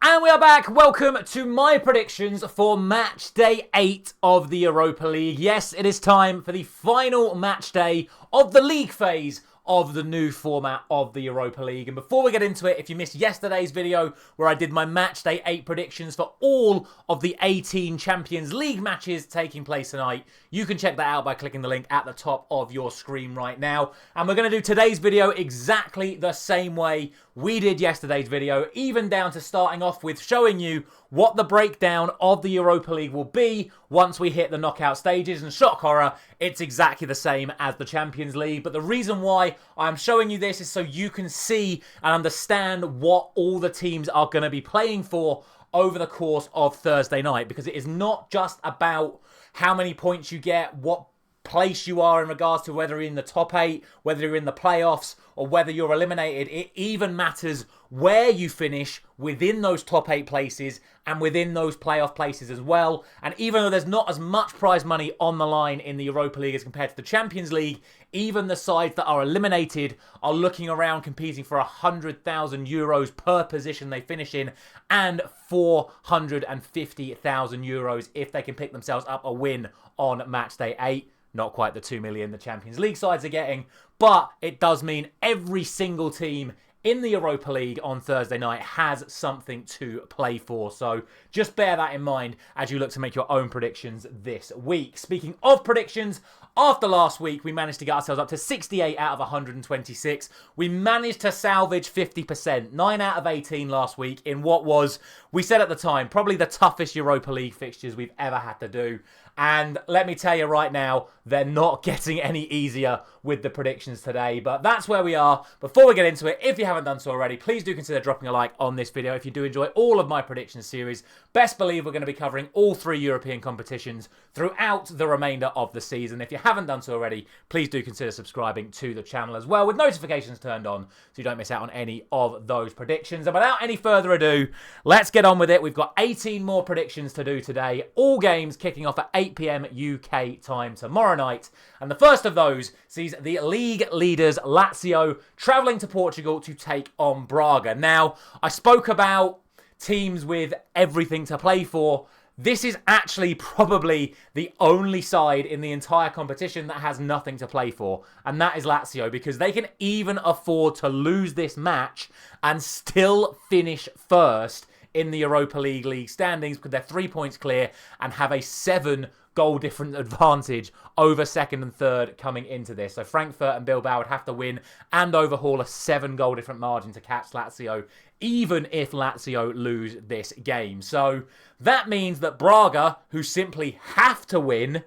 And we are back. Welcome to my predictions for match day 8 of the Europa League. Yes, it is time for the final match day of the league phase of the new format of the Europa League. And before we get into it, if you missed yesterday's video where I did my match day 8 predictions for all of the 18 Champions League matches taking place tonight, you can check that out by clicking the link at the top of your screen right now. And we're going to do today's video exactly the same way we did yesterday's video, even down to starting off with showing you what the breakdown of the Europa League will be once we hit the knockout stages. And shock horror, it's exactly the same as the Champions League. But the reason why I'm showing you this is so you can see and understand what all the teams are going to be playing for over the course of Thursday night. Because it is not just about how many points you get, what place you are in regards to whether you're in the top 8, whether you're in the playoffs, or whether you're eliminated. It even matters where you finish within those top 8 places and within those playoff places as well. And even though there's not as much prize money on the line in the Europa League as compared to the Champions League, even the sides that are eliminated are looking around competing for €100,000 per position they finish in and €450,000 if they can pick themselves up a win on match day 8. Not quite the 2 million the Champions League sides are getting, but it does mean every single team in the Europa League on Thursday night has something to play for. So just bear that in mind as you look to make your own predictions this week. Speaking of predictions, after last week, we managed to get ourselves up to 68 out of 126. We managed to salvage 50%, 9 out of 18 last week in what was, we said at the time, probably the toughest Europa League fixtures we've ever had to do. And let me tell you right now, they're not getting any easier with the predictions today. But that's where we are. Before we get into it, if you haven't done so already, please do consider dropping a like on this video if you do enjoy all of my predictions series. Best believe we're going to be covering all 3 European competitions throughout the remainder of the season. If you haven't done so already, please do consider subscribing to the channel as well with notifications turned on so you don't miss out on any of those predictions. And without any further ado, let's get on with it. We've got 18 more predictions to do today. All games kicking off at 8 p.m. UK time tomorrow night. And the first of those sees the league leaders Lazio travelling to Portugal to take on Braga. Now, I spoke about teams with everything to play for. This is actually probably the only side in the entire competition that has nothing to play for. And that is Lazio, because they can even afford to lose this match and still finish first in the Europa League standings because they're 3 points clear and have a 7 goal difference advantage over second and third coming into this. So Frankfurt and Bilbao would have to win and overhaul a 7 goal different margin to catch Lazio, even if Lazio lose this game. So that means that Braga, who simply have to win,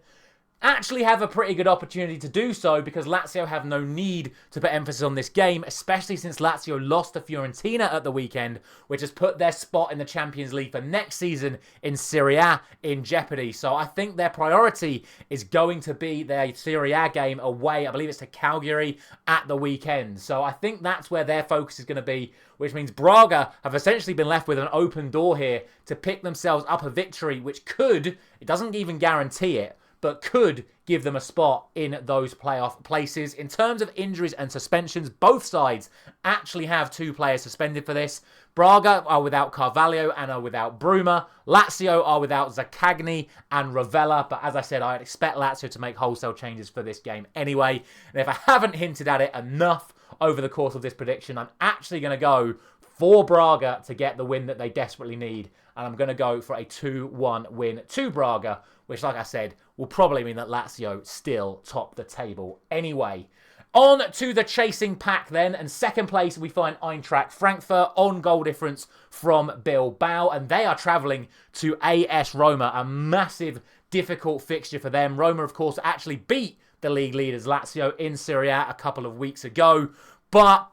actually have a pretty good opportunity to do so because Lazio have no need to put emphasis on this game, especially since Lazio lost to Fiorentina at the weekend, which has put their spot in the Champions League for next season in Serie A in jeopardy. So I think their priority is going to be their Serie A game away. I believe it's to Cagliari at the weekend. So I think that's where their focus is going to be, which means Braga have essentially been left with an open door here to pick themselves up a victory, which could, it doesn't even guarantee it, but could give them a spot in those playoff places. In terms of injuries and suspensions, both sides actually have 2 players suspended for this. Braga are without Carvalho and are without Bruma. Lazio are without Zaccagni and Ravella. But as I said, I'd expect Lazio to make wholesale changes for this game anyway. And if I haven't hinted at it enough over the course of this prediction, I'm actually going to go for Braga to get the win that they desperately need. And I'm going to go for a 2-1 win to Braga, which, like I said, will probably mean that Lazio still top the table anyway. On to the chasing pack then, and second place we find Eintracht Frankfurt on goal difference from Bilbao, and they are travelling to AS Roma, a massive, difficult fixture for them. Roma, of course, actually beat the league leaders Lazio in Serie A a couple of weeks ago, but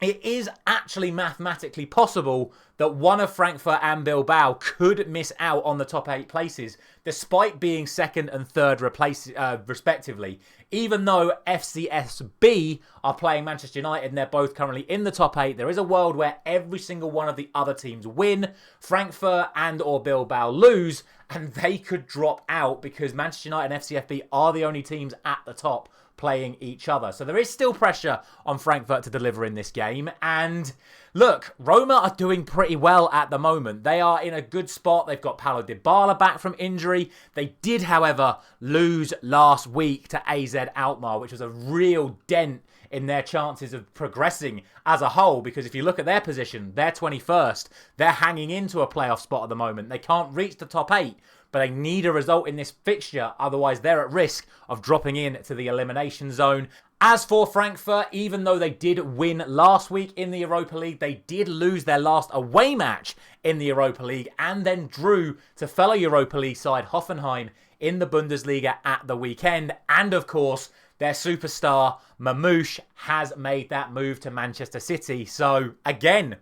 it is actually mathematically possible that one of Frankfurt and Bilbao could miss out on the top 8 places, despite being second and third respectively. Even though FCSB are playing Manchester United and they're both currently in the top 8, there is a world where every single one of the other teams win, Frankfurt and or Bilbao lose, and they could drop out because Manchester United and FCSB are the only teams at the top playing each other. So there is still pressure on Frankfurt to deliver in this game. And look, Roma are doing pretty well at the moment. They are in a good spot. They've got Paulo Dybala back from injury. They did, however, lose last week to AZ Alkmaar, which was a real dent in their chances of progressing as a whole, because if you look at their position, they're 21st. They're hanging into a playoff spot at the moment. They can't reach the top 8, but they need a result in this fixture, otherwise they're at risk of dropping into the elimination zone. As for Frankfurt, even though they did win last week in the Europa League, they did lose their last away match in the Europa League and then drew to fellow Europa League side Hoffenheim in the Bundesliga at the weekend. And of course, their superstar, Mamouche, has made that move to Manchester City. So, again,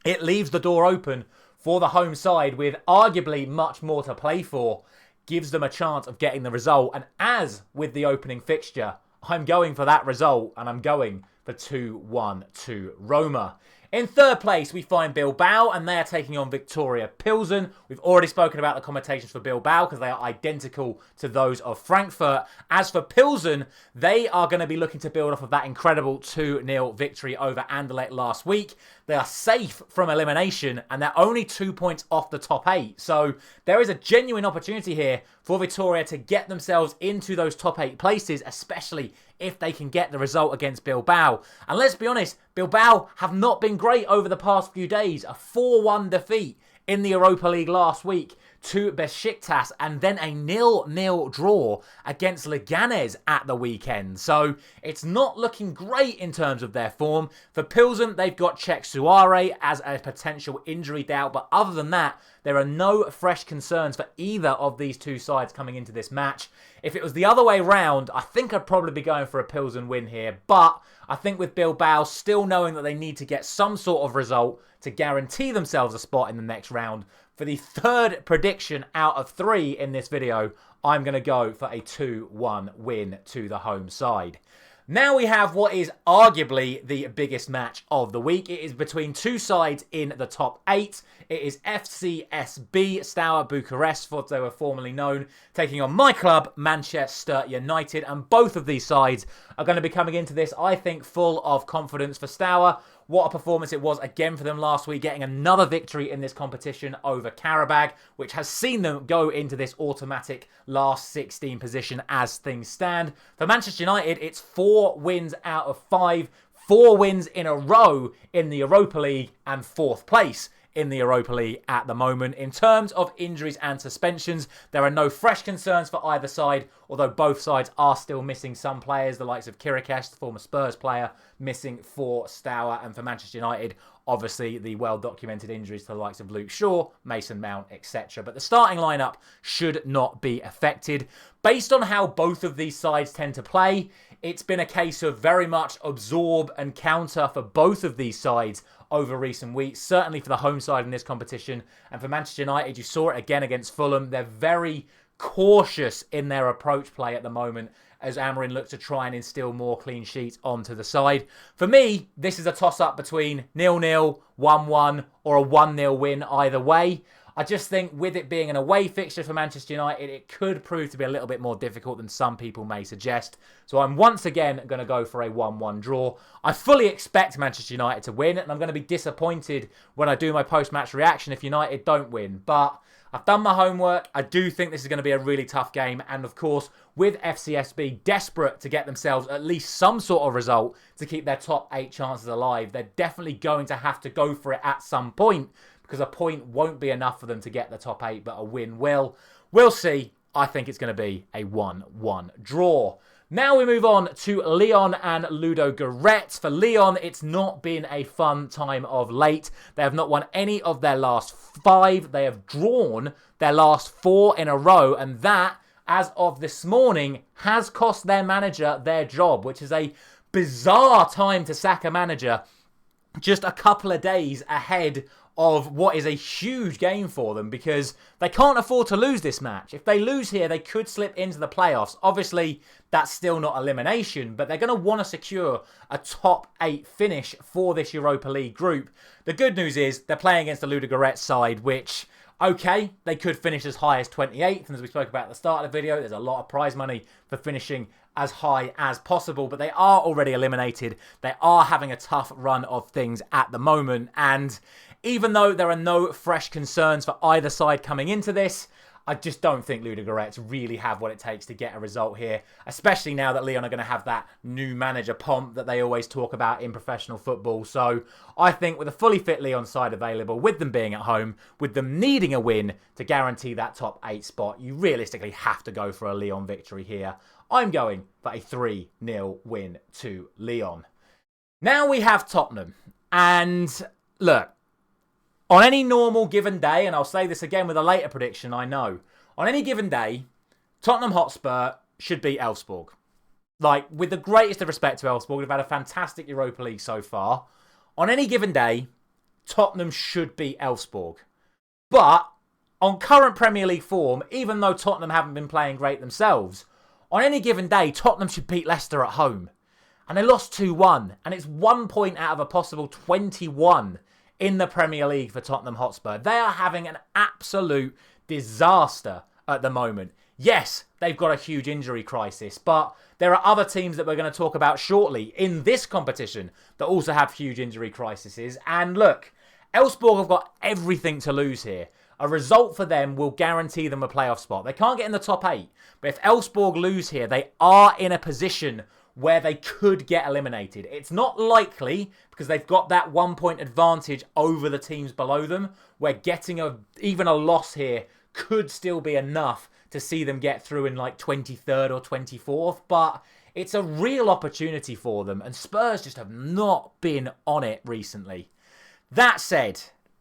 it leaves the door open for the home side with arguably much more to play for. Gives them a chance of getting the result. And as with the opening fixture, I'm going for that result, and I'm going for 2-1 to Roma. In third place, we find Bilbao, and they are taking on Victoria Plzen. We've already spoken about the commentations for Bilbao because they are identical to those of Frankfurt. As for Plzen, they are going to be looking to build off of that incredible 2-0 victory over Anderlecht last week. They are safe from elimination, and they're only 2 points off the top 8. So there is a genuine opportunity here for Victoria to get themselves into those top 8 places, especially if they can get the result against Bilbao. And let's be honest, Bilbao have not been great over the past few days. A 4-1 defeat in the Europa League last week to Besiktas, and then a 0-0 draw against Leganés at the weekend. So it's not looking great in terms of their form. For Plzen, they've got Cech Suare as a potential injury doubt, but other than that, there are no fresh concerns for either of these two sides coming into this match. If it was the other way round, I think I'd probably be going for a Plzen win here, but I think with Bilbao still knowing that they need to get some sort of result to guarantee themselves a spot in the next round, for the third prediction out of 3 in this video, I'm going to go for a 2-1 win to the home side. Now we have what is arguably the biggest match of the week. It is between two sides in the top 8. It is FCSB, Steaua Bucharest, what they were formerly known, taking on my club, Manchester United. And both of these sides are going to be coming into this, I think, full of confidence. For Steaua, what a performance it was again for them last week, getting another victory in this competition over Qarabag, which has seen them go into this automatic last 16 position as things stand. For Manchester United, it's 4 wins out of 5, 4 wins in a row in the Europa League, and 4th place in the Europa League at the moment. In terms of injuries and suspensions, there are no fresh concerns for either side, although both sides are still missing some players, the likes of Kirikesh, the former Spurs player, missing for Steaua, and for Manchester United, obviously the well-documented injuries to the likes of Luke Shaw, Mason Mount, etc. But the starting lineup should not be affected. Based on how both of these sides tend to play, it's been a case of very much absorb and counter for both of these sides over recent weeks, certainly for the home side in this competition. And for Manchester United, you saw it again against Fulham. They're very cautious in their approach play at the moment as Amorim looks to try and instill more clean sheets onto the side. For me, this is a toss-up between 0-0, 1-1 or a 1-0 win either way. I just think with it being an away fixture for Manchester United, it could prove to be a little bit more difficult than some people may suggest. So I'm once again going to go for a 1-1 draw. I fully expect Manchester United to win, and I'm going to be disappointed when I do my post-match reaction if United don't win. But I've done my homework. I do think this is going to be a really tough game. And of course, with FCSB desperate to get themselves at least some sort of result to keep their top 8 chances alive, they're definitely going to have to go for it at some point, because a point won't be enough for them to get the top 8, but a win will. We'll see. I think it's going to be a 1-1 draw. Now we move on to Lyon and Ludogorets. For Lyon, it's not been a fun time of late. They have not won any of their last 5. They have drawn their last 4 in a row, and that, as of this morning, has cost their manager their job, which is a bizarre time to sack a manager just a couple of days ahead of what is a huge game for them, because they can't afford to lose this match. If they lose here, they could slip into the playoffs. Obviously, that's still not elimination, but they're going to want to secure a top 8 finish for this Europa League group. The good news is they're playing against the Ludogorets side, which Okay, they could finish as high as 28th, and as we spoke about at the start of the video, there's a lot of prize money for finishing as high as possible, but they are already eliminated. They are having a tough run of things at the moment, and even though there are no fresh concerns for either side coming into this, I just don't think Ludogorets really have what it takes to get a result here, especially now that Lyon are going to have that new manager pomp that they always talk about in professional football. So I think with a fully fit Lyon side available, with them being at home, with them needing a win to guarantee that top 8 spot, you realistically have to go for a Lyon victory here. I'm going for a 3-0 win to Lyon. Now we have Tottenham. And look, on any normal given day, and I'll say this again with a later prediction, I know. On any given day, Tottenham Hotspur should beat Elfsborg. Like, with the greatest of respect to Elfsborg, they've had a fantastic Europa League so far. On any given day, Tottenham should beat Elfsborg. But on current Premier League form, even though Tottenham haven't been playing great themselves, on any given day, Tottenham should beat Leicester at home. And they lost 2-1. And it's 1 point out of a possible 21 in the Premier League for Tottenham Hotspur. They are having an absolute disaster at the moment. Yes, they've got a huge injury crisis, but there are other teams that we're going to talk about shortly in this competition that also have huge injury crises. And look, Elfsborg have got everything to lose here. A result for them will guarantee them a playoff spot. They can't get in the top 8, but if Elfsborg lose here, they are in a position where they could get eliminated. It's not likely because they've got that 1 point advantage over the teams below them, where getting even a loss here could still be enough to see them get through in like 23rd or 24th. But it's a real opportunity for them, and Spurs just have not been on it recently. That said,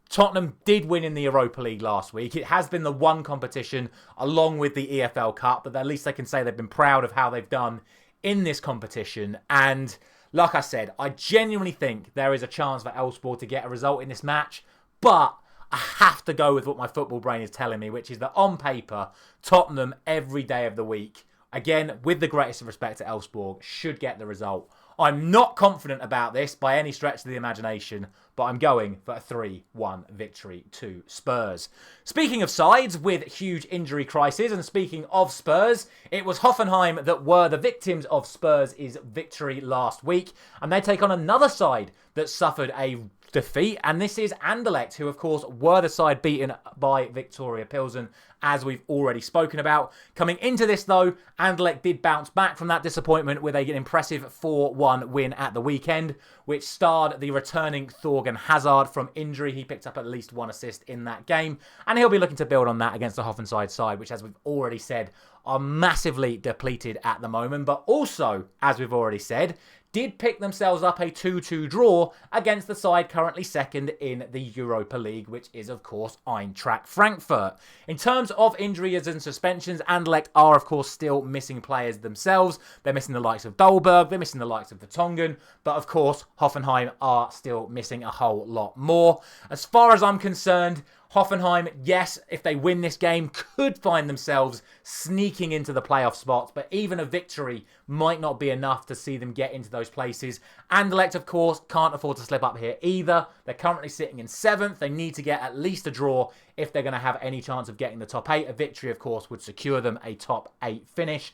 Tottenham did win in the Europa League last week. It has been the one competition along with the EFL Cup, but at least they can say they've been proud of how they've done in this competition. And like I said, I genuinely think there is a chance for Elfsborg to get a result in this match, but I have to go with what my football brain is telling me, which is that on paper, Tottenham every day of the week, again, with the greatest of respect to Elfsborg, should get the result. I'm not confident about this by any stretch of the imagination, but I'm going for a 3-1 victory to Spurs. Speaking of sides with huge injury crises, and speaking of Spurs, it was Hoffenheim that were the victims of Spurs' victory last week, and they take on another side that suffered a defeat, and this is Anderlecht, who of course were the side beaten by Viktoria Plzen, as we've already spoken about. Coming into this though, Anderlecht did bounce back from that disappointment with an impressive 4-1 win at the weekend, which starred the returning Thorgan Hazard from injury. He picked up at least 1 assist in that game, and he'll be looking to build on that against the Hoffenheim side, which, as we've already said, are massively depleted at the moment, but also, as we've already said, did pick themselves up a 2-2 draw against the side currently second in the Europa League, which is, of course, Eintracht Frankfurt. In terms of injuries and suspensions, Anderlecht are, of course, still missing players themselves. They're missing the likes of Dolberg, they're missing the likes of Vertonghen, but, of course, Hoffenheim are still missing a whole lot more. As far as I'm concerned, Hoffenheim, yes, if they win this game, could find themselves sneaking into the playoff spots, but even a victory might not be enough to see them get into those places. Anderlecht, of course, can't afford to slip up here either. They're currently sitting in 7th. They need to get at least a draw if they're going to have any chance of getting the top 8. A victory, of course, would secure them a top 8 finish.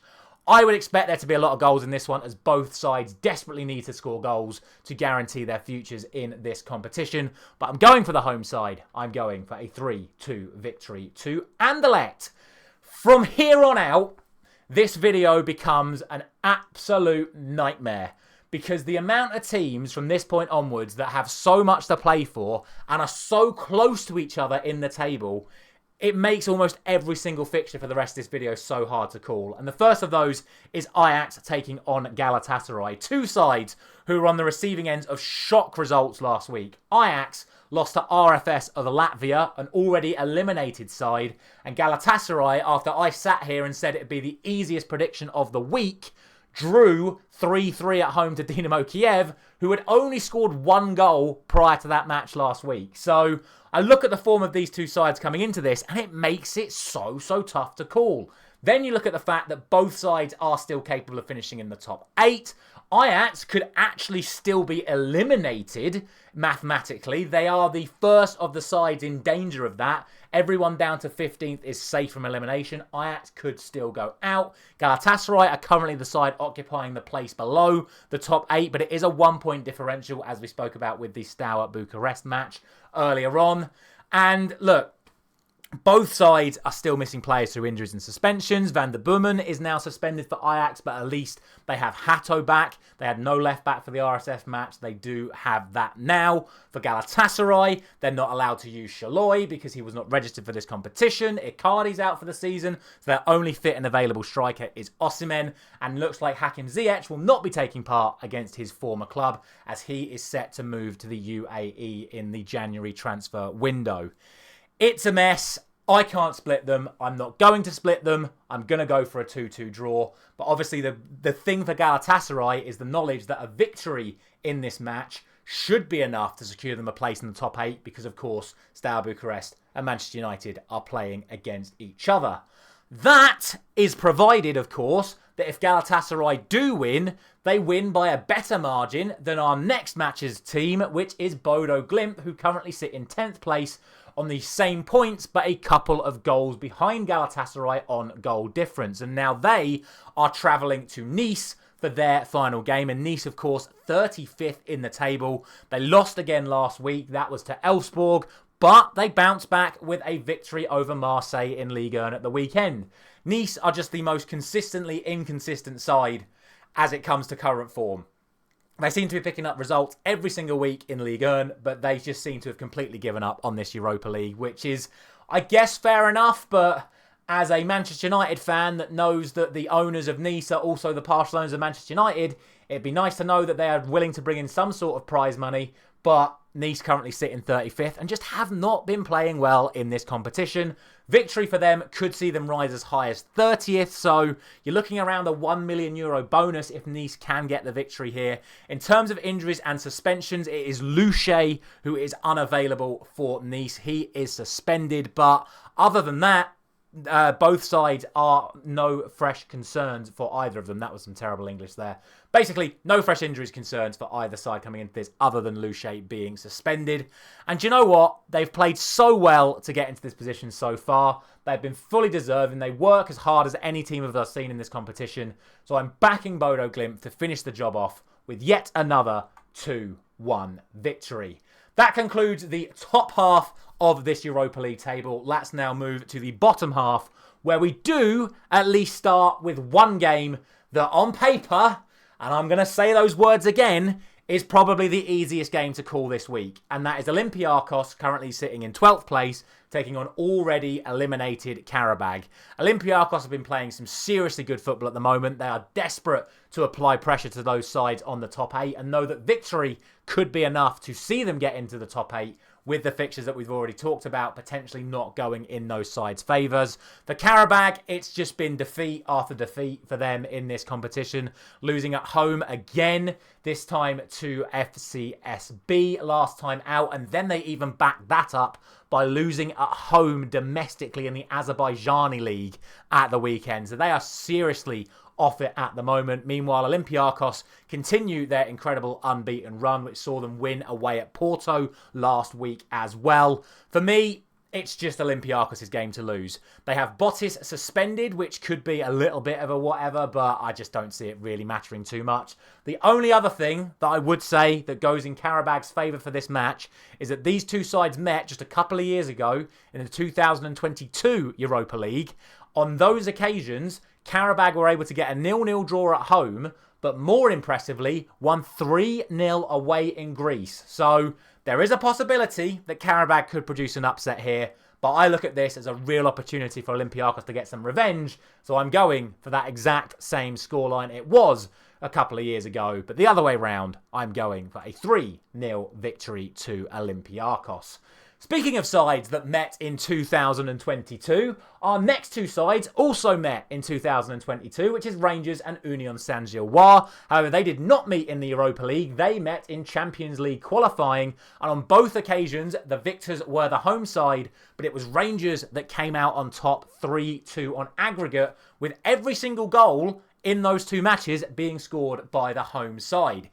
I would expect there to be a lot of goals in this one, as both sides desperately need to score goals to guarantee their futures in this competition. But I'm going for the home side. I'm going for a 3-2 victory to Anderlecht. From here on out, this video becomes an absolute nightmare, because the amount of teams from this point onwards that have so much to play for and are so close to each other in the table, it makes almost every single fixture for the rest of this video so hard to call. And the first of those is Ajax taking on Galatasaray. Two sides who were on the receiving ends of shock results last week. Ajax lost to RFS of Latvia, an already eliminated side. And Galatasaray, after I sat here and said it would be the easiest prediction of the week, drew 3-3 at home to Dynamo Kiev, who had only scored 1 goal prior to that match last week. So I look at the form of these two sides coming into this, and it makes it so tough to call. Then you look at the fact that both sides are still capable of finishing in the top 8. Ajax could actually still be eliminated mathematically. They are the first of the sides in danger of that. Everyone down to 15th is safe from elimination. Ajax could still go out. Galatasaray are currently the side occupying the place below the top 8, but it is a 1-point differential, as we spoke about with the Steaua Bucharest match earlier on. And look, both sides are still missing players through injuries and suspensions. Van der Boomen is now suspended for Ajax, but at least they have Hato back. They had no left back for the RSF match. They do have that now. For Galatasaray, they're not allowed to use Gilloise because he was not registered for this competition. Icardi's out for the season, so their only fit and available striker is Osimhen, and looks like Hakim Ziyech will not be taking part against his former club, as he is set to move to the UAE in the January transfer window. It's a mess. I can't split them. I'm not going to split them. I'm going to go for a 2-2 draw. But obviously the thing for Galatasaray is the knowledge that a victory in this match should be enough to secure them a place in the top 8 because, of course, Steaua Bucharest and Manchester United are playing against each other. That is provided, of course, that if Galatasaray do win, they win by a better margin than our next match's team, which is Bodo Glimt, who currently sit in 10th place on the same points, but a couple of goals behind Galatasaray on goal difference. And now they are travelling to Nice for their final game. And Nice, of course, 35th in the table. They lost again last week. That was to Elfsborg, but they bounced back with a victory over Marseille in Ligue 1 at the weekend. Nice are just the most consistently inconsistent side as it comes to current form. They seem to be picking up results every single week in Ligue 1, but they just seem to have completely given up on this Europa League, which is, I guess, fair enough, but as a Manchester United fan that knows that the owners of Nice are also the partial owners of Manchester United, it'd be nice to know that they are willing to bring in some sort of prize money, but Nice currently sit in 35th and just have not been playing well in this competition. Victory for them could see them rise as high as 30th, so you're looking around a €1 million bonus if Nice can get the victory here. In terms of injuries and suspensions, it is Luche who is unavailable for Nice. He is suspended, but other than that, both sides are no fresh concerns for either of them. That was some terrible English there. Basically, no fresh injuries concerns for either side coming into this other than Luche being suspended. And do you know what? They've played so well to get into this position so far. They've been fully deserving. They work as hard as any team of us seen in this competition. So I'm backing Bodo Glimt to finish the job off with yet another 2-1 victory. That concludes the top half of this Europa League table. Let's now move to the bottom half, where we do at least start with one game that on paper, and I'm going to say those words again, is probably the easiest game to call this week. And that is Olympiacos, currently sitting in 12th place, taking on already eliminated Qarabag. Olympiacos have been playing some seriously good football at the moment. They are desperate to apply pressure to those sides on the top 8 and know that victory could be enough to see them get into the top 8, with the fixtures that we've already talked about potentially not going in those sides' favours. For Qarabag, it's just been defeat after defeat for them in this competition, losing at home again, this time to FCSB last time out, and then they even backed that up by losing at home domestically in the Azerbaijani League at the weekend. So they are seriously off it at the moment. Meanwhile, Olympiacos continue their incredible unbeaten run, which saw them win away at Porto last week as well. For me, it's just Olympiacos' game to lose. They have Bottis suspended, which could be a little bit of a whatever, but I just don't see it really mattering too much. The only other thing that I would say that goes in Qarabag's favour for this match is that these two sides met just a couple of years ago in the 2022 Europa League. On those occasions, Qarabag were able to get a 0-0 draw at home, but more impressively, won 3-0 away in Greece. So there is a possibility that Qarabag could produce an upset here, but I look at this as a real opportunity for Olympiacos to get some revenge, so I'm going for that exact same scoreline it was a couple of years ago, but the other way round, I'm going for a 3-0 victory to Olympiacos. Speaking of sides that met in 2022, our next two sides also met in 2022, which is Rangers and Union Saint-Gilloise. However, they did not meet in the Europa League. They met in Champions League qualifying, and on both occasions, the victors were the home side, but it was Rangers that came out on top 3-2 on aggregate, with every single goal in those two matches being scored by the home side.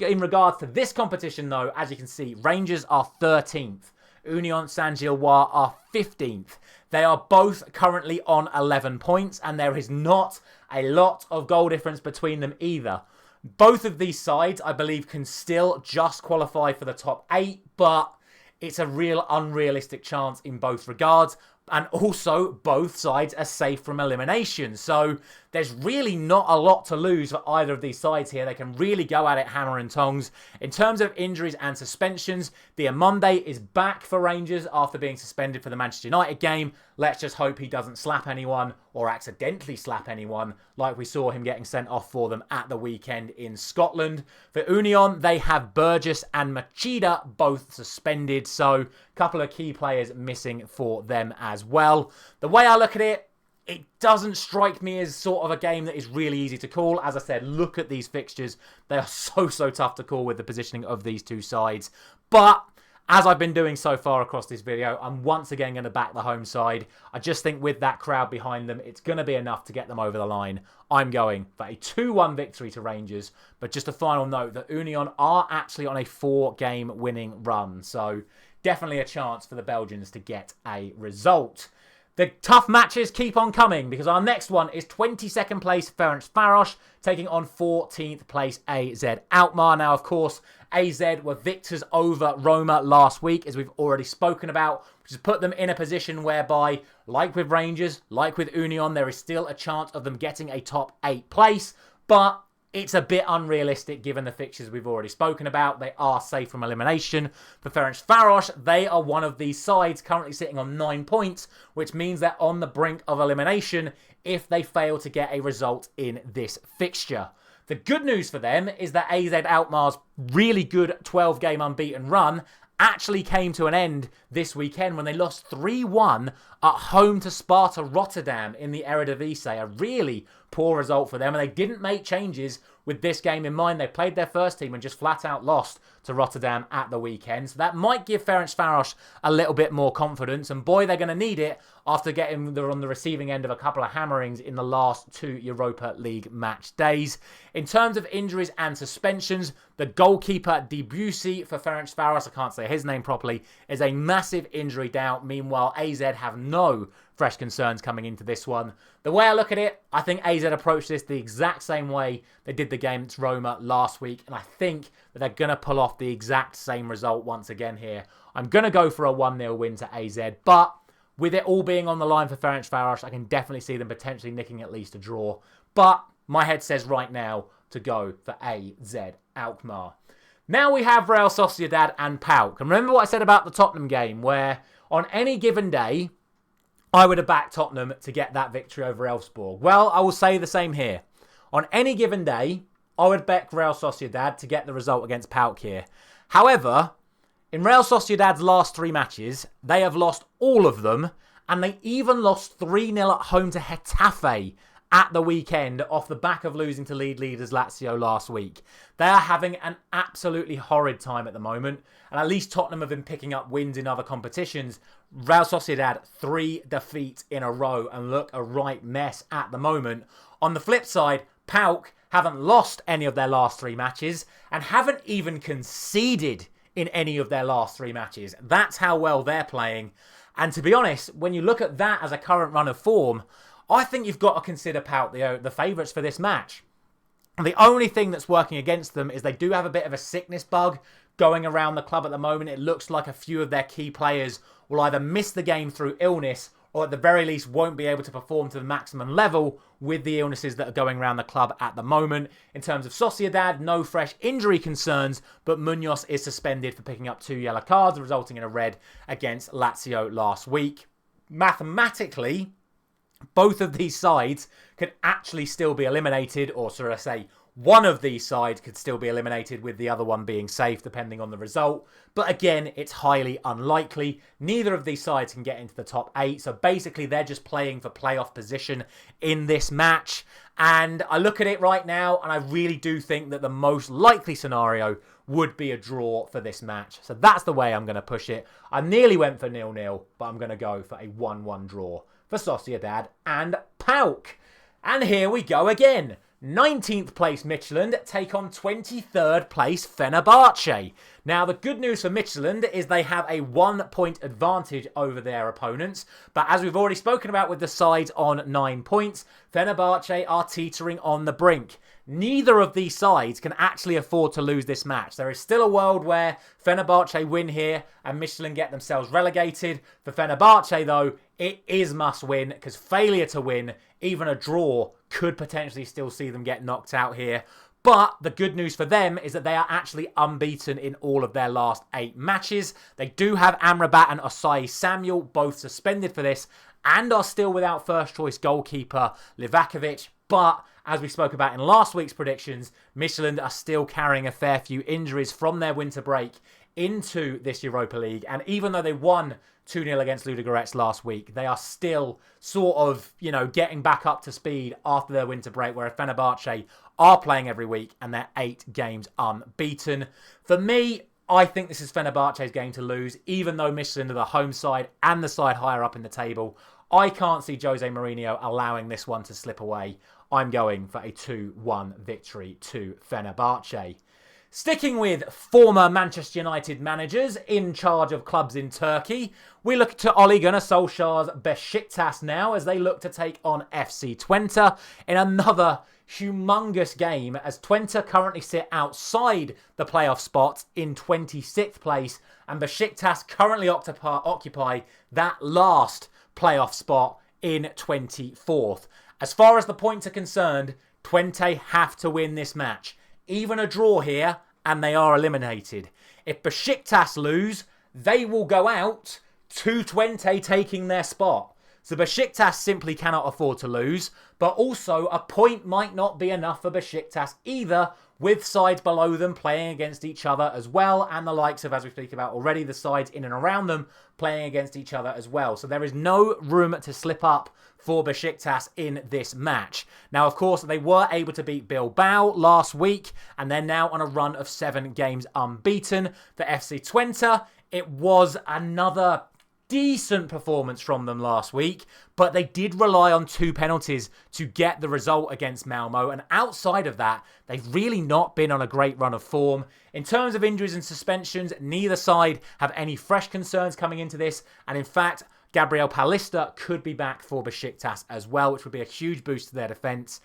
In regards to this competition, though, as you can see, Rangers are 13th. Union Saint-Gilloise are 15th. They are both currently on 11 points, and there is not a lot of goal difference between them either. Both of these sides, I believe, can still just qualify for the top 8, but it's a real unrealistic chance in both regards. And also, both sides are safe from elimination. So there's really not a lot to lose for either of these sides here. They can really go at it hammer and tongs. In terms of injuries and suspensions, Diamonde is back for Rangers after being suspended for the Manchester United game. Let's just hope he doesn't slap anyone or accidentally slap anyone like we saw him getting sent off for them at the weekend in Scotland. For Union, they have Burgess and Machida both suspended. So a couple of key players missing for them as well. The way I look at it, it doesn't strike me as sort of a game that is really easy to call. As I said, look at these fixtures. They are so tough to call with the positioning of these two sides. But as I've been doing so far across this video, I'm once again going to back the home side. I just think with that crowd behind them, it's going to be enough to get them over the line. I'm going for a 2-1 victory to Rangers. But just a final note that Union are actually on a 4-game winning run. So definitely a chance for the Belgians to get a result. The tough matches keep on coming because our next one is 22nd place Ferencvaros taking on 14th place AZ Alkmaar. Now, of course, AZ were victors over Roma last week, as we've already spoken about, which has put them in a position whereby, like with Rangers, like with Union, there is still a chance of them getting a top 8 place, but it's a bit unrealistic given the fixtures we've already spoken about. They are safe from elimination. For Ferencvaros, they are one of these sides currently sitting on 9 points, which means they're on the brink of elimination if they fail to get a result in this fixture. The good news for them is that AZ Alkmaar's really good 12-game unbeaten run actually came to an end this weekend when they lost 3-1 at home to Sparta Rotterdam in the Eredivisie. A really poor result for them, and they didn't make changes with this game in mind. They played their first team and just flat out lost to Rotterdam at the weekend. So that might give Ferencvaros a little bit more confidence, and boy, they're going to need it after getting on the receiving end of a couple of hammerings in the last 2 Europa League match days. In terms of injuries and suspensions, the goalkeeper Debussy for Ferencvaros, I can't say his name properly, is a massive injury doubt. Meanwhile, AZ have no fresh concerns coming into this one. The way I look at it, I think AZ approached this the exact same way they did the game against Roma last week, and I think that they're going to pull off the exact same result once again here. I'm going to go for a 1-0 win to AZ, but with it all being on the line for Ferencvaros, I can definitely see them potentially nicking at least a draw. But my head says right now to go for AZ Alkmaar. Now we have Real Sociedad and PAOK. And remember what I said about the Tottenham game, where on any given day, I would have backed Tottenham to get that victory over Elfsborg. Well, I will say the same here. On any given day, I would back Real Sociedad to get the result against PAOK here. However, in Real Sociedad's last 3 matches, they have lost all of them, and they even lost 3-0 at home to Getafe at the weekend off the back of losing to league leaders Lazio last week. They are having an absolutely horrid time at the moment, and at least Tottenham have been picking up wins in other competitions. Real Sociedad, 3 defeats in a row and look a right mess at the moment. On the flip side, PAOK haven't lost any of their last 3 matches and haven't even conceded in any of their last 3 matches. That's how well they're playing. And to be honest, when you look at that as a current run of form, I think you've got to consider PAOK the favourites for this match. And the only thing that's working against them is they do have a bit of a sickness bug going around the club at the moment. It looks like a few of their key players will either miss the game through illness or at the very least won't be able to perform to the maximum level with the illnesses that are going around the club at the moment. In terms of Sociedad, no fresh injury concerns, but Munoz is suspended for picking up 2 yellow cards, resulting in a red against Lazio last week. Mathematically, both of these sides could actually still be eliminated, or should I say, one of these sides could still be eliminated with the other one being safe, depending on the result. But again, it's highly unlikely. Neither of these sides can get into the top 8. So basically, they're just playing for playoff position in this match. And I look at it right now, and I really do think that the most likely scenario would be a draw for this match. So that's the way I'm going to push it. I nearly went for 0-0, but I'm going to go for a 1-1 draw for Sociedad and PAOK. And here we go again. 19th place Midtjylland take on 23rd place Fenerbahce. Now, the good news for Midtjylland is they have a 1-point advantage over their opponents. But as we've already spoken about with the sides on 9 points, Fenerbahce are teetering on the brink. Neither of these sides can actually afford to lose this match. There is still a world where Fenerbahce win here and Midtjylland get themselves relegated. For Fenerbahce, though, it is must win because failure to win, even a draw, could potentially still see them get knocked out here. But the good news for them is that they are actually unbeaten in all of their last 8 matches. They do have Amrabat and Osayi Samuel both suspended for this and are still without first choice goalkeeper Livakovic. But as we spoke about in last week's predictions, Midtjylland are still carrying a fair few injuries from their winter break into this Europa League. And even though they won 2-0 against Ludogorets last week, they are still sort of, getting back up to speed after their winter break, where Fenerbahce are playing every week and they're 8 games unbeaten. For me, I think this is Fenerbahce's game to lose, even though Midtjylland are the home side and the side higher up in the table. I can't see Jose Mourinho allowing this one to slip away. I'm going for a 2-1 victory to Fenerbahce. Sticking with former Manchester United managers in charge of clubs in Turkey, we look to Ole Gunnar Solskjaer's Besiktas now as they look to take on FC Twente in another humongous game, as Twente currently sit outside the playoff spot in 26th place and Besiktas currently occupy that last playoff spot in 24th. As far as the points are concerned, Twente have to win this match. Even a draw here, and they are eliminated. If Besiktas lose, they will go out to Twente taking their spot. So Besiktas simply cannot afford to lose, but also a point might not be enough for Besiktas either, with sides below them playing against each other as well, and the likes of, as we speak about already, the sides in and around them playing against each other as well. So there is no room to slip up for Besiktas in this match. Now, of course, they were able to beat Bilbao last week, and they're now on a run of 7 games unbeaten. For FC Twente, it was another decent performance from them last week, but they did rely on 2 penalties to get the result against Malmo, and outside of that, they've really not been on a great run of form. In terms of injuries and suspensions, neither side have any fresh concerns coming into this, and in fact, Gabriel Paulista could be back for Besiktas as well, which would be a huge boost to their defence.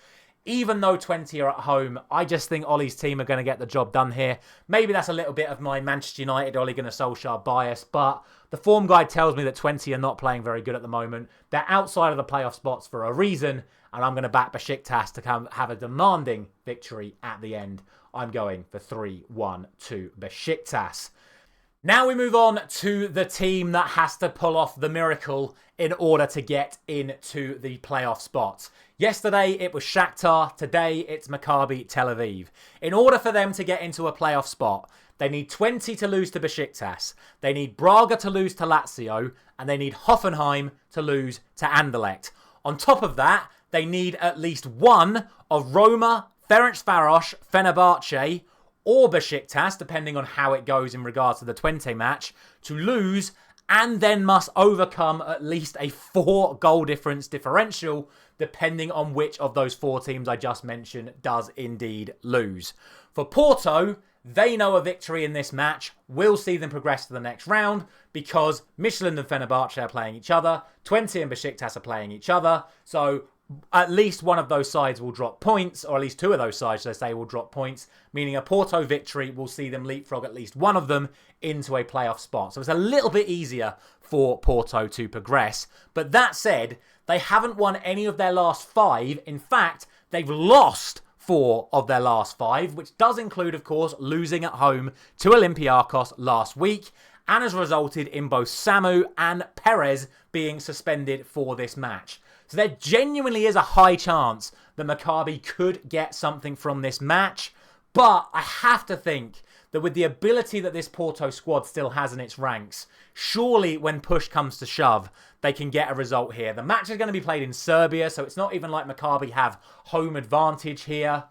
Even though Twente are at home, I just think Ollie's team are going to get the job done here. Maybe that's a little bit of my Manchester United Ole Gunnar Solskjaer bias, but the form guide tells me that Twente are not playing very good at the moment. They're outside of the playoff spots for a reason, and I'm going to back Besiktas to have a demanding victory at the end. I'm going for 3-1 to Besiktas. Now we move on to the team that has to pull off the miracle in order to get into the playoff spots. Yesterday it was Shakhtar, today it's Maccabi Tel Aviv. In order for them to get into a playoff spot, they need Twente to lose to Besiktas, they need Braga to lose to Lazio, and they need Hoffenheim to lose to Anderlecht. On top of that, they need at least one of Roma, Ferencvaros, Fenerbahce, or Besiktas, depending on how it goes in regards to the Twente match, to lose, and then must overcome at least a 4-goal differential, depending on which of those 4 teams I just mentioned does indeed lose. For Porto, they know a victory in this match will see them progress to the next round, because Midtjylland and Fenerbahce are playing each other, Twente and Besiktas are playing each other, so at least one of those sides will drop points, or at least 2 of those sides, should I say, will drop points, meaning a Porto victory will see them leapfrog at least one of them into a playoff spot. So it's a little bit easier for Porto to progress. But that said, they haven't won any of their last 5. In fact, they've lost 4 of their last 5, which does include, of course, losing at home to Olympiacos last week, and has resulted in both Samu and Perez being suspended for this match. So there genuinely is a high chance that Maccabi could get something from this match. But I have to think that with the ability that this Porto squad still has in its ranks, surely when push comes to shove, they can get a result here. The match is going to be played in Serbia, so it's not even like Maccabi have home advantage here.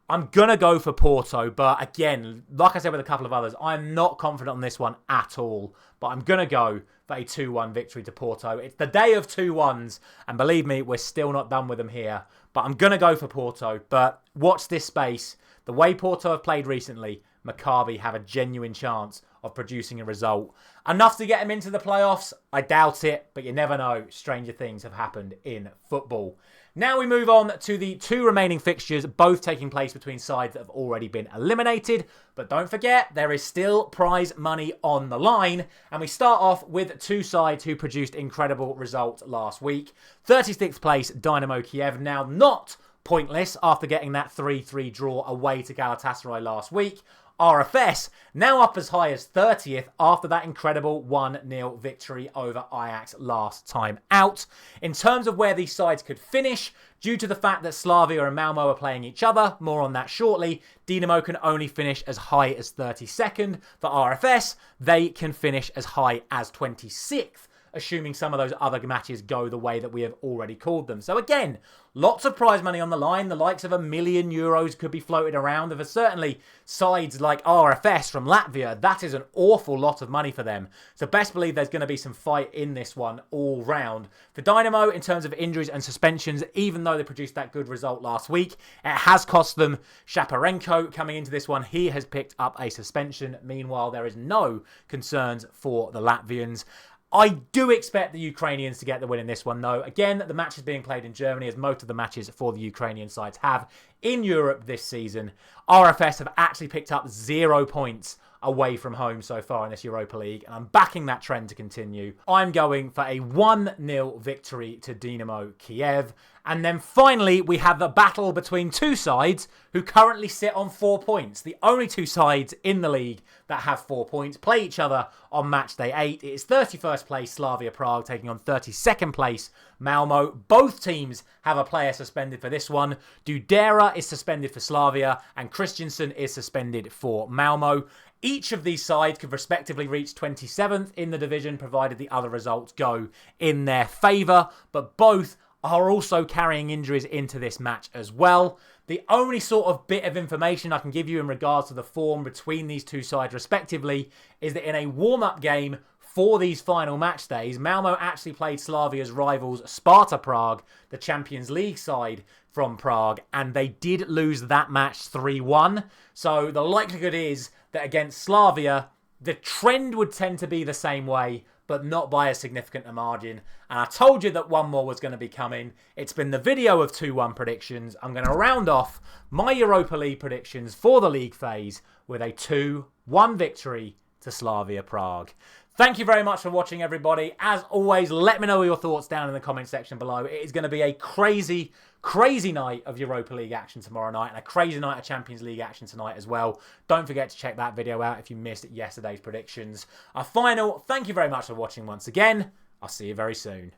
I'm going to go for Porto, but again, like I said with a couple of others, I'm not confident on this one at all. But I'm going to go for a 2-1 victory to Porto. It's the day of 2-1s, and believe me, we're still not done with them here. But I'm going to go for Porto. But watch this space. The way Porto have played recently, Maccabi have a genuine chance of producing a result. Enough to get them into the playoffs? I doubt it, but you never know. Stranger things have happened in football. Now we move on to the 2 remaining fixtures, both taking place between sides that have already been eliminated. But don't forget, there is still prize money on the line. And we start off with 2 sides who produced incredible results last week. 36th place, Dynamo Kiev, now not pointless after getting that 3-3 draw away to Galatasaray last week. RFS now up as high as 30th after that incredible 1-0 victory over Ajax last time out. In terms of where these sides could finish, due to the fact that Slavia and Malmo are playing each other, more on that shortly, Dynamo can only finish as high as 32nd. For RFS, they can finish as high as 26th. Assuming some of those other matches go the way that we have already called them. So again, lots of prize money on the line. The likes of €1 million could be floated around. There are certainly sides like RFS from Latvia. That is an awful lot of money for them. So best believe there's going to be some fight in this one all round. For Dynamo, in terms of injuries and suspensions, even though they produced that good result last week, it has cost them. Shaparenko coming into this one, he has picked up a suspension. Meanwhile, there is no concerns for the Latvians. I do expect the Ukrainians to get the win in this one, though. Again, the match is being played in Germany, as most of the matches for the Ukrainian sides have in Europe this season. RFS have actually picked up 0 points away from home so far in this Europa League, and I'm backing that trend to continue. I'm going for a 1-0 victory to Dynamo Kiev. And then finally, we have a battle between 2 sides who currently sit on 4 points. The only 2 sides in the league that have 4 points play each other on Matchday 8. It is 31st place Slavia Prague taking on 32nd place Malmo. Both teams have a player suspended for this one. Dudera is suspended for Slavia and Christensen is suspended for Malmo. Each of these sides could respectively reach 27th in the division, provided the other results go in their favour. But both are also carrying injuries into this match as well. The only sort of bit of information I can give you in regards to the form between these 2 sides respectively is that in a warm-up game for these final match days, Malmo actually played Slavia's rivals Sparta Prague, the Champions League side from Prague, and they did lose that match 3-1. So the likelihood is that against Slavia, the trend would tend to be the same way, but not by a significant margin. And I told you that one more was going to be coming. It's been the video of 2-1 predictions. I'm going to round off my Europa League predictions for the league phase with a 2-1 victory to Slavia Prague. Thank you very much for watching, everybody. As always, let me know your thoughts down in the comment section below. It is going to be a crazy, crazy night of Europa League action tomorrow night and a crazy night of Champions League action tonight as well. Don't forget to check that video out if you missed yesterday's predictions. A final, thank you very much for watching once again. I'll see you very soon.